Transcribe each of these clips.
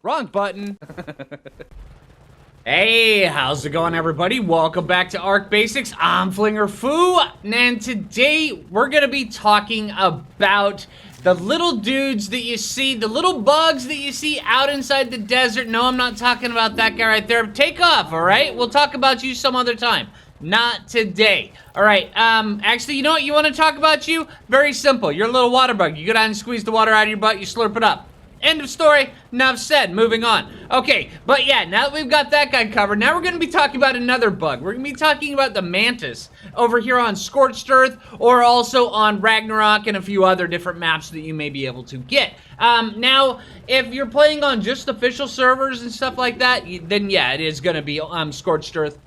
Wrong button. Hey, how's it going, everybody? Welcome back to Arc Basics. I'm Phlinger Phoo, and today we're gonna be talking about the little dudes that you see, the little bugs that you see out inside the desert. No, I'm not talking about that guy right there. Take off, all right? We'll talk about you some other time. Not today. All right, actually, you know what? You want to talk about you? Very simple. You're a little water bug. You go down and squeeze the water out of your butt, you slurp it up. End of story, enough said, moving on. Okay, but yeah, now that we've got that guy covered, now we're gonna be talking about another bug. We're gonna be talking about the Mantis over here on Scorched Earth, or also on Ragnarok and a few other different maps that you may be able to get. Now, if you're playing on just official servers and stuff like that, then yeah, it is gonna be Scorched Earth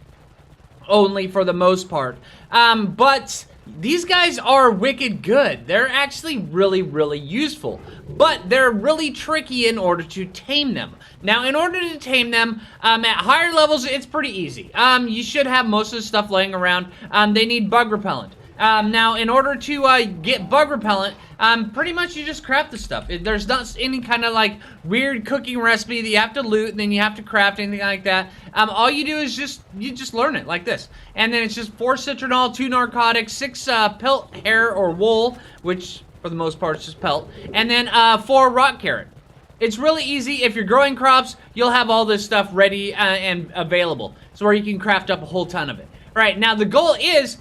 only for the most part. But these guys are wicked good. They're actually really, really useful. But they're really tricky in order to tame them. Now, in order to tame them, at higher levels, it's pretty easy. You should have most of the stuff laying around. They need bug repellent. Now, in order to get bug repellent, pretty much you just craft the stuff. There's not any kind of like weird cooking recipe that you have to loot and then you have to craft, anything like that. All you do is you just learn it like this. And then it's just 4 citronal, 2 narcotics, 6 pelt hair or wool, which for the most part is just pelt, and then 4 rock carrot. It's really easy. If you're growing crops, you'll have all this stuff ready and available. So where you can craft up a whole ton of it. All right, now the goal is,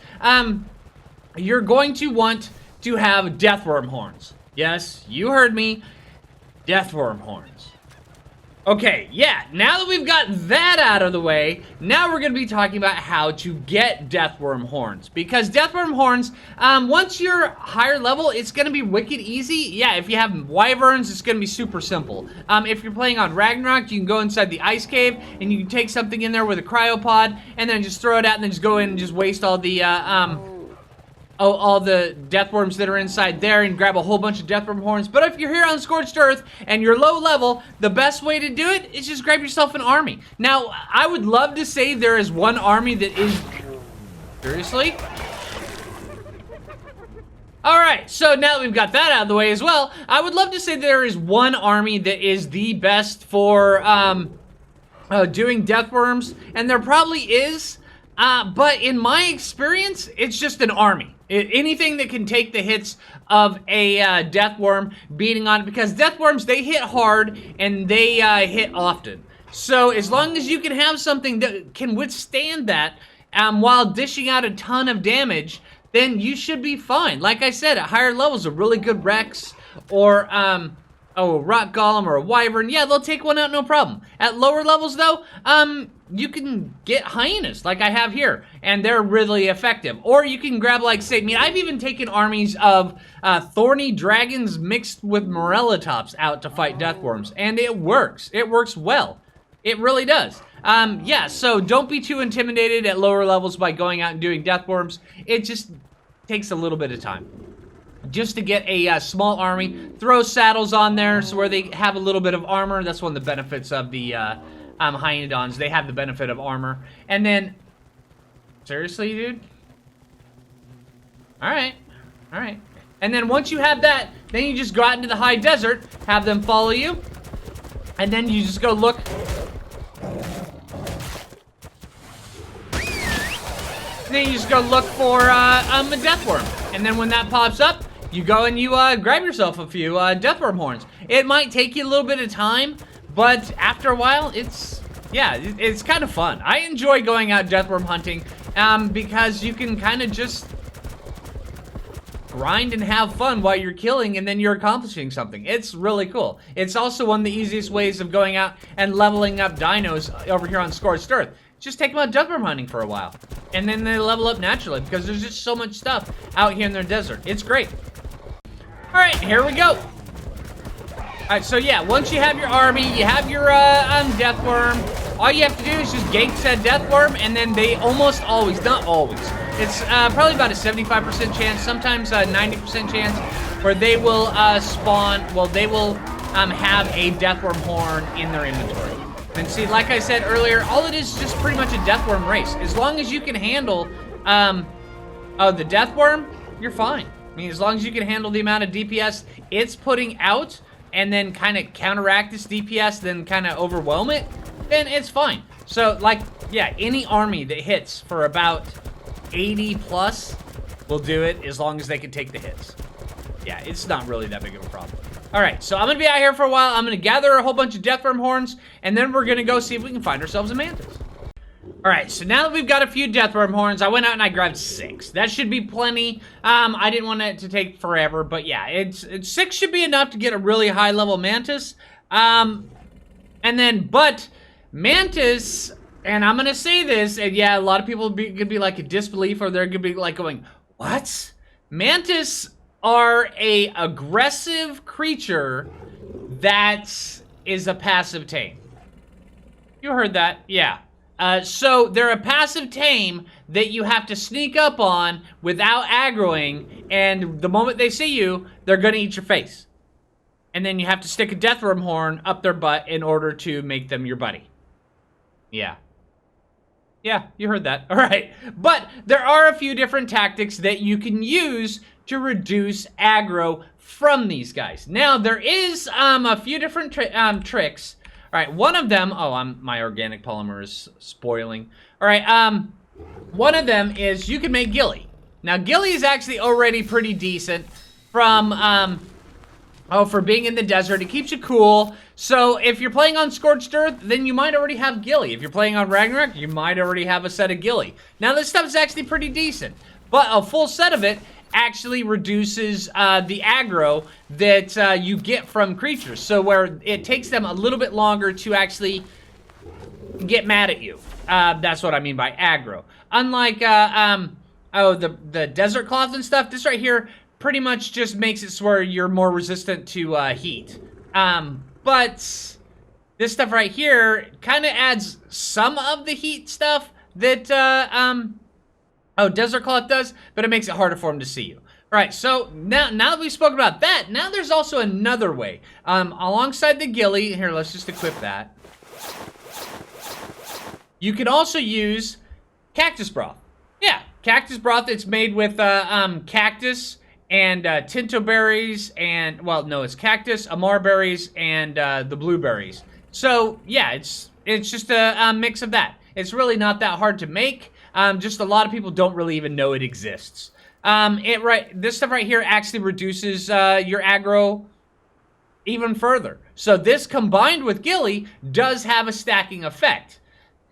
you're going to want to have deathworm horns. Yes, you heard me. Deathworm horns. Okay, yeah, now that we've got that out of the way, now we're going to be talking about how to get deathworm horns. Because deathworm horns, once you're higher level, it's going to be wicked easy. Yeah, if you have wyverns, it's going to be super simple. If you're playing on Ragnarok, you can go inside the ice cave, and you can take something in there with a cryopod, and then just throw it out, and then just go in and just waste all the, all the deathworms that are inside there and grab a whole bunch of deathworm horns. But if you're here on Scorched Earth and you're low level, the best way to do it is just grab yourself an army. Now, I would love to say there is one army that is... Seriously? Alright, so now that we've got that out of the way as well, I would love to say there is one army that is the best for doing deathworms, and there probably is. But in my experience, it's just an army. Anything that can take the hits of a deathworm beating on it, because deathworms, they hit hard and they hit often. So as long as you can have something that can withstand that while dishing out a ton of damage, then you should be fine. Like I said, at higher levels, a really good Rex or a rock golem or a wyvern, yeah, they'll take one out no problem. At lower levels though, you can get hyenas like I have here, and they're really effective. Or you can grab, like, say, I mean, I've even taken armies of thorny dragons mixed with morellatops out to fight deathworms, and it works. It works well. It really does. Yeah, so don't be too intimidated at lower levels by going out and doing deathworms. It just takes a little bit of time. Just to get a small army, throw saddles on there so where they have a little bit of armor. That's one of the benefits of the hyenodons. They have the benefit of armor. And then, seriously, dude? Alright, alright. And then once you have that, then you just go out into the high desert, have them follow you, and then you just go look. And then you just go look for a deathworm. And then when that pops up, you go and you grab yourself a few deathworm horns. It might take you a little bit of time, but after a while, it's kind of fun. I enjoy going out deathworm hunting because you can kind of just grind and have fun while you're killing, and then you're accomplishing something. It's really cool. It's also one of the easiest ways of going out and leveling up dinos over here on Scorched Earth. Just take them out deathworm hunting for a while, and then they level up naturally because there's just so much stuff out here in their desert. It's great. All right, here we go. All right, so yeah, once you have your army, you have your deathworm, all you have to do is just gank said deathworm, and then they almost always, not always, it's probably about a 75% chance, sometimes a 90% chance, where they will spawn, well, they will have a deathworm horn in their inventory. And see, like I said earlier, all it is just pretty much a deathworm race. As long as you can handle the deathworm, you're fine. I mean, as long as you can handle the amount of DPS it's putting out, and then kind of counteract this DPS, then kind of overwhelm it, then it's fine. So, like, yeah, any army that hits for about 80 plus will do it as long as they can take the hits. Yeah, it's not really that big of a problem. All right, so I'm going to be out here for a while. I'm going to gather a whole bunch of Deathworm horns, and then we're going to go see if we can find ourselves a Mantis. All right, so now that we've got a few Deathworm horns, I went out and I grabbed 6. That should be plenty. I didn't want it to take forever, but yeah, it's 6 should be enough to get a really high-level Mantis. And then, but Mantis, and I'm going to say this, and yeah, a lot of people could be like a disbelief, or they're going to be like going, what? Mantis are a aggressive creature that is a passive tame. You heard that? Yeah. So they're a passive tame that you have to sneak up on without aggroing, and the moment they see you, they're gonna eat your face. And then you have to stick a Deathworm horn up their butt in order to make them your buddy. Yeah. Yeah, you heard that. All right. But there are a few different tactics that you can use to reduce aggro from these guys. Now, there is a few different tricks. All right, one of them, my organic polymer is spoiling. All right, one of them is you can make ghillie. Now, ghillie is actually already pretty decent from, for being in the desert. It keeps you cool. So if you're playing on Scorched Earth, then you might already have ghillie. If you're playing on Ragnarok, you might already have a set of ghillie. Now, this stuff is actually pretty decent, but a full set of it actually reduces the aggro that you get from creatures. So where it takes them a little bit longer to actually get mad at you. That's what I mean by aggro. Unlike, the desert cloth and stuff, this right here pretty much just makes it so where you're more resistant to heat. But this stuff right here kind of adds some of the heat stuff that, Desert Cloth does, but it makes it harder for them to see you. All right, so now that we've spoken about that, now there's also another way. Alongside the ghillie, here, let's just equip that. You can also use cactus broth. Yeah, cactus broth. It's made with cactus and tinto berries and, well, no, it's cactus, amar berries, and the blueberries. So yeah, it's just a mix of that. It's really not that hard to make. Just a lot of people don't really even know it exists. This stuff right here actually reduces your aggro even further. So this combined with ghillie does have a stacking effect.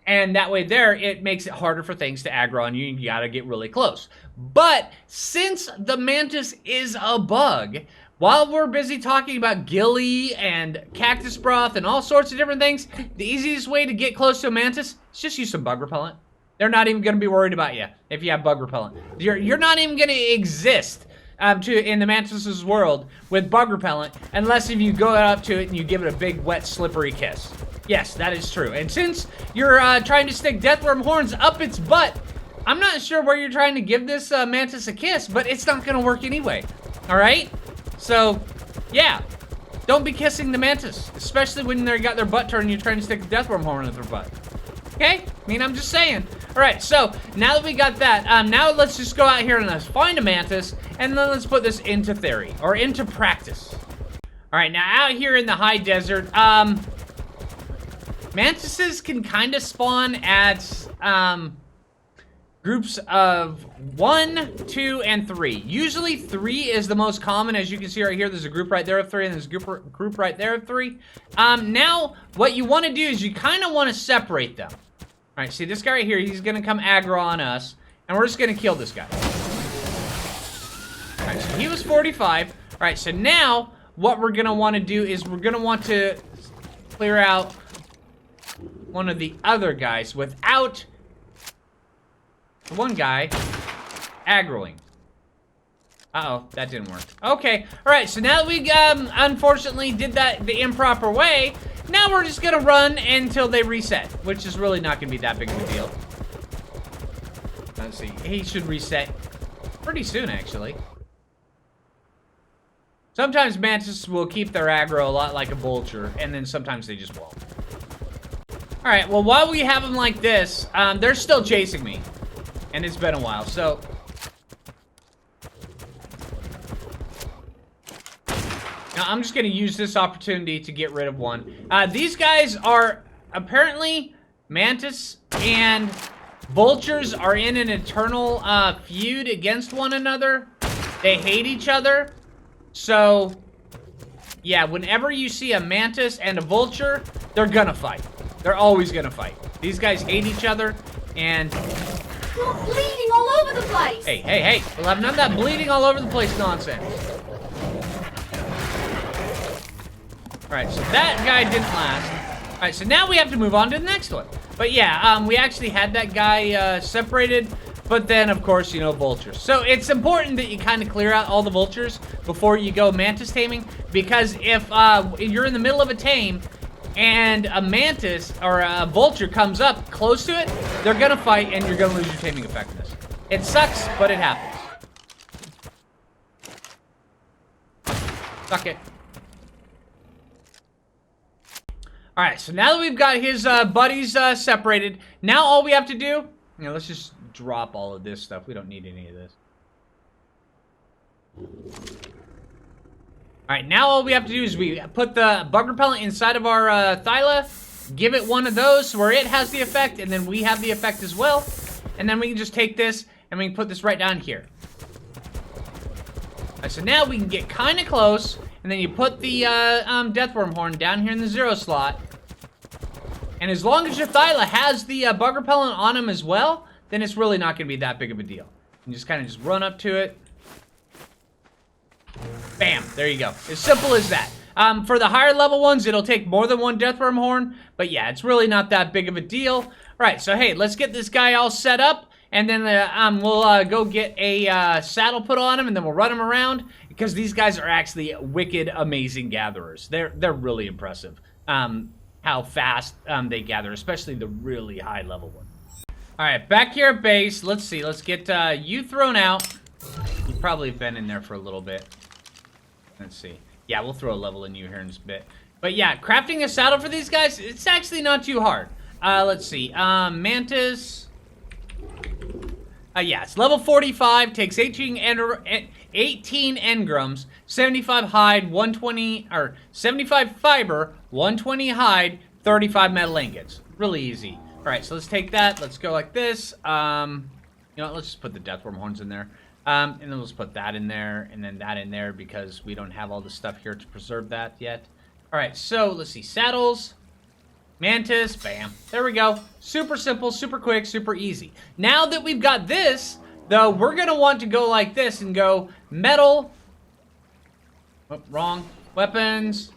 And that way there, it makes it harder for things to aggro on you. You gotta get really close. But since the Mantis is a bug, while we're busy talking about ghillie and cactus broth and all sorts of different things, the easiest way to get close to a Mantis is just use some bug repellent. They're not even going to be worried about you if you have bug repellent. You're not even going to exist in the Mantis's world with bug repellent unless if you go up to it and you give it a big, wet, slippery kiss. Yes, that is true. And since you're trying to stick Deathworm horns up its butt, I'm not sure where you're trying to give this Mantis a kiss, but it's not going to work anyway. All right? So, yeah. Don't be kissing the Mantis, especially when they got their butt turned and you're trying to stick a Deathworm horn in their butt. Okay? I mean, I'm just saying. All right, so now that we got that, now let's just go out here and let's find a Mantis, and then let's put this into theory, or into practice. All right, now out here in the high desert, Mantises can kind of spawn at groups of 1, 2, and 3. Usually 3 is the most common. As you can see right here, there's a group right there of 3, and there's a group right there of 3. Now, what you want to do is you kind of want to separate them. All right, see this guy right here, he's going to come aggro on us, and we're just going to kill this guy. All right, so he was 45. All right, so now what we're going to want to do is we're going to want to clear out one of the other guys without the one guy aggroing. Uh-oh, that didn't work. Okay, all right, so now that we unfortunately did that the improper way, now we're just gonna run until they reset, which is really not gonna be that big of a deal. Let's see, he should reset pretty soon, actually. Sometimes Mantis will keep their aggro a lot like a vulture, and then sometimes they just won't. All right, well, while we have them like this, they're still chasing me, and it's been a while, so. Now, I'm just going to use this opportunity to get rid of one. These guys are apparently Mantis and Vultures are in an eternal feud against one another. They hate each other. So, yeah, whenever you see a Mantis and a Vulture, they're gonna fight. They're always gonna fight. These guys hate each other, and... You're bleeding all over the place! Hey, hey, hey! We'll have none of that bleeding all over the place nonsense. Alright, so that guy didn't last. Alright, so now we have to move on to the next one. But yeah, we actually had that guy separated, but then, of course, you know, vultures. So it's important that you kind of clear out all the vultures before you go mantis taming, because if you're in the middle of a tame and a mantis or a vulture comes up close to it, they're gonna fight and you're gonna lose your taming effectiveness. It sucks, but it happens. Suck it. Alright, so now that we've got his buddies separated, now all we have to do, you know, let's just drop all of this stuff. We don't need any of this. Alright, now all we have to do is we put the bug repellent inside of our Thyla, give it one of those where it has the effect, and then we have the effect as well. And then we can just take this, and we can put this right down here. Alright, so now we can get kind of close, and then you put the Deathworm Horn down here in the 0 slot. And as long as your Thyla has the bug repellent on him as well, then it's really not going to be that big of a deal. You just kind of just run up to it. Bam, there you go. As simple as that. For the higher level ones, it'll take more than one Deathworm Horn. But yeah, it's really not that big of a deal. All right, so hey, let's get this guy all set up. And then we'll go get a saddle put on him, and then we'll run him around. Because these guys are actually wicked amazing gatherers. They're really impressive. How fast they gather, especially the really high level one. All right, back here at base. Let's see. Let's get you thrown out. You've probably been in there for a little bit. Let's see. Yeah, we'll throw a level in you here in just a bit. But yeah, crafting a saddle for these guys, it's actually not too hard. Let's see. Mantis. Yeah, it's level 45. Takes 18 engrams, 75 hide, 120, or 75 fiber, 120 hide, 35 metal ingots. Really easy. All right, so let's take that. Let's go like this. You know what? Let's just put the Deathworm Horns in there. And then let's put that in there, and then that in there, because we don't have all the stuff here to preserve that yet. All right, so let's see. Saddles, Mantis, bam. There we go. Super simple, super quick, super easy. Now that we've got this, though, we're going to want to go like this and go metal. Oh, wrong. Weapons.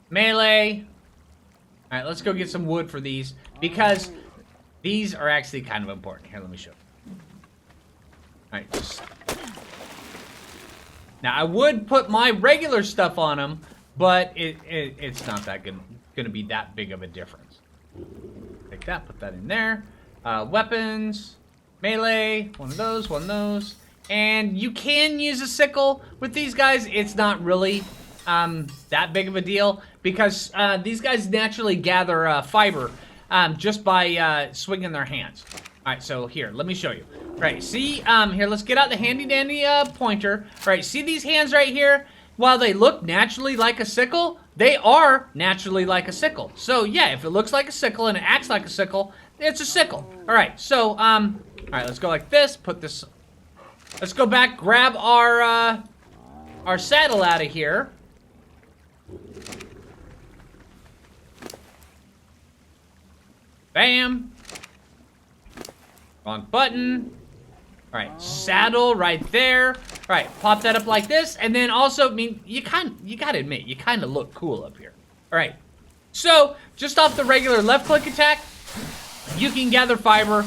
Melee. All right, let's go get some wood for these, because these are actually kind of important. Here, let me show you. Alright, just... Now, I would put my regular stuff on them, but it's not that gonna be that big of a difference. Take that, put that in there. Weapons, melee, one of those. And you can use a sickle with these guys. It's not really that big of a deal, because these guys naturally gather fiber just by swinging their hands. Alright, so here, let me show you. Right, see, here, let's get out the handy-dandy pointer. Right, see these hands right here? While they look naturally like a sickle, they are naturally like a sickle. So, yeah, if it looks like a sickle and it acts like a sickle, it's a sickle. Alright, so, alright, let's go like this, put this... Let's go back, grab our saddle out of here. Bam. Wrong button. All right, saddle right there. All right, pop that up like this, and then also, I mean, you gotta admit, you kind of look cool up here. All right, so just off the regular left-click attack, you can gather fiber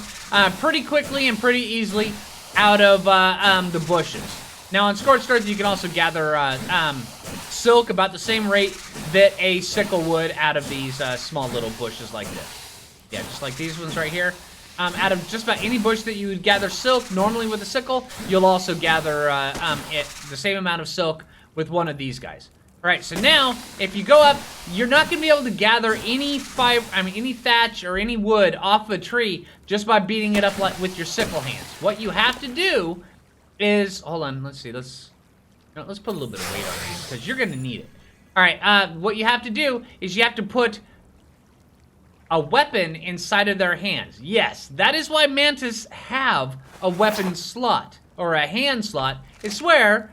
pretty quickly and pretty easily out of the bushes. Now on Scorched Earth, you can also gather silk about the same rate that a sickle would out of these small little bushes like this. Yeah, just like these ones right here. Out of just about any bush that you would gather silk normally with a sickle, you'll also gather the same amount of silk with one of these guys. All right, so now if you go up, you're not going to be able to gather any any thatch or any wood off a tree just by beating it up with your sickle hands. What you have to do is, hold on, let's see, let's Now, let's put a little bit of weight on you because you're gonna need it. All right, what you have to do is you have to put a weapon inside of their hands. Yes, that is why Mantis have a weapon slot or a hand slot. It's where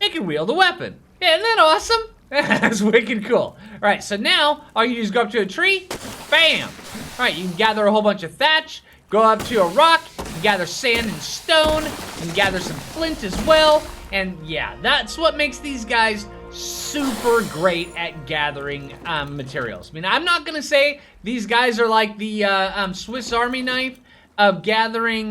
they can wield a weapon. Isn't that awesome? That's wicked cool. All right, so now all you do is go up to a tree, bam. All right, you can gather a whole bunch of thatch, go up to a rock, you can gather sand and stone, you can gather some flint as well, and yeah, that's what makes these guys super great at gathering materials. I mean, I'm not gonna say these guys are like the Swiss Army knife of gathering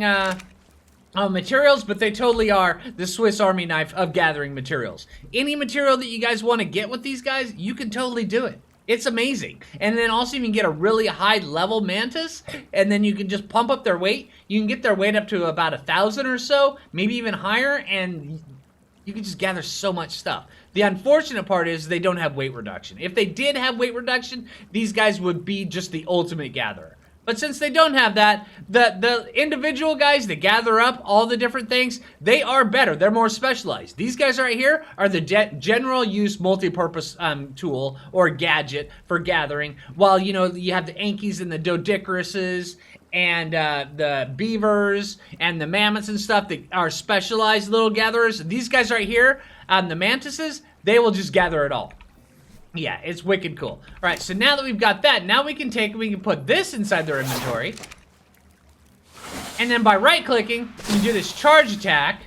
materials, but they totally are the Swiss Army knife of gathering materials. Any material that you guys want to get with these guys, you can totally do it. It's amazing. And then also you can get a really high level Mantis, and then you can just pump up their weight. You can get their weight up to about 1,000 or so, maybe even higher, and you can just gather so much stuff. The unfortunate part is they don't have weight reduction. If they did have weight reduction, these guys would be just the ultimate gatherer. But since they don't have that, the individual guys that gather up all the different things, they are better. They're more specialized. These guys right here are the general use multi-purpose tool or gadget for gathering. While, you know, you have the Ankies and the Dodicaruses and the beavers and the mammoths and stuff that are specialized little gatherers. These guys right here, the mantises, they will just gather it all. Yeah, it's wicked cool. All right, so now that we've got that, now we can put this inside their inventory. And then by right-clicking, you can do this charge attack.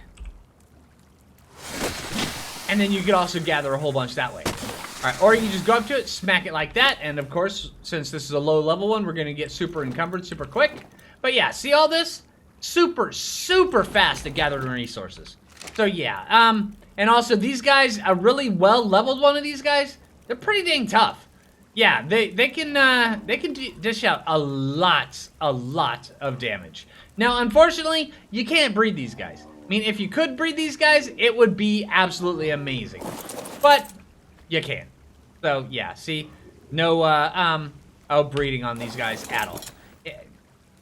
And then you can also gather a whole bunch that way. All right, or you can just go up to it, smack it like that, and of course, since this is a low-level one, we're gonna get super encumbered super quick. But yeah, see all this? Super, super fast at gathering resources. So yeah, and also these guys, a really well-leveled one of these guys, they're pretty dang tough. Yeah, they can dish out a lot of damage. Now, unfortunately, you can't breed these guys. I mean, if you could breed these guys, it would be absolutely amazing. But you can't. So yeah, see, no breeding on these guys at all.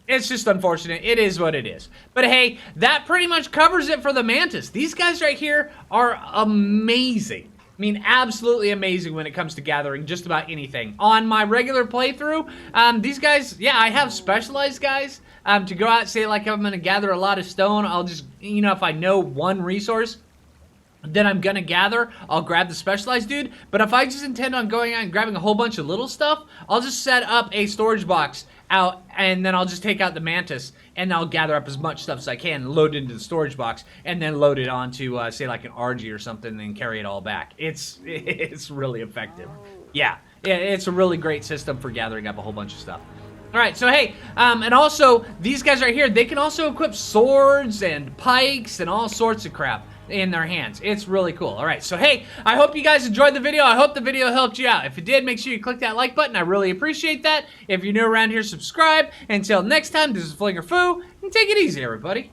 It's just unfortunate. It is what it is. But hey, that pretty much covers it for the Mantis. These guys right here are amazing. I mean, absolutely amazing when it comes to gathering just about anything. On my regular playthrough, these guys, yeah, I have specialized guys to go out and say, like, if I'm going to gather a lot of stone, I'll just, you know, if I know one resource that I'm going to gather, I'll grab the specialized dude. But if I just intend on going out and grabbing a whole bunch of little stuff, I'll just set up a storage box out, and then I'll just take out the Mantis, and I'll gather up as much stuff as I can, load it into the storage box, and then load it onto, say, like an RG or something, and carry it all back. It's really effective. Yeah, it's a really great system for gathering up a whole bunch of stuff. All right, so hey, and also, these guys right here, they can also equip swords and pikes and all sorts of crap in their hands. It's really cool. All right, so hey, I hope you guys enjoyed the video. I hope the video helped you out. If it did, make sure you click that like button. I really appreciate that. If you're new around here, subscribe. Until next time, this is Phlinger Phoo, and take it easy, everybody.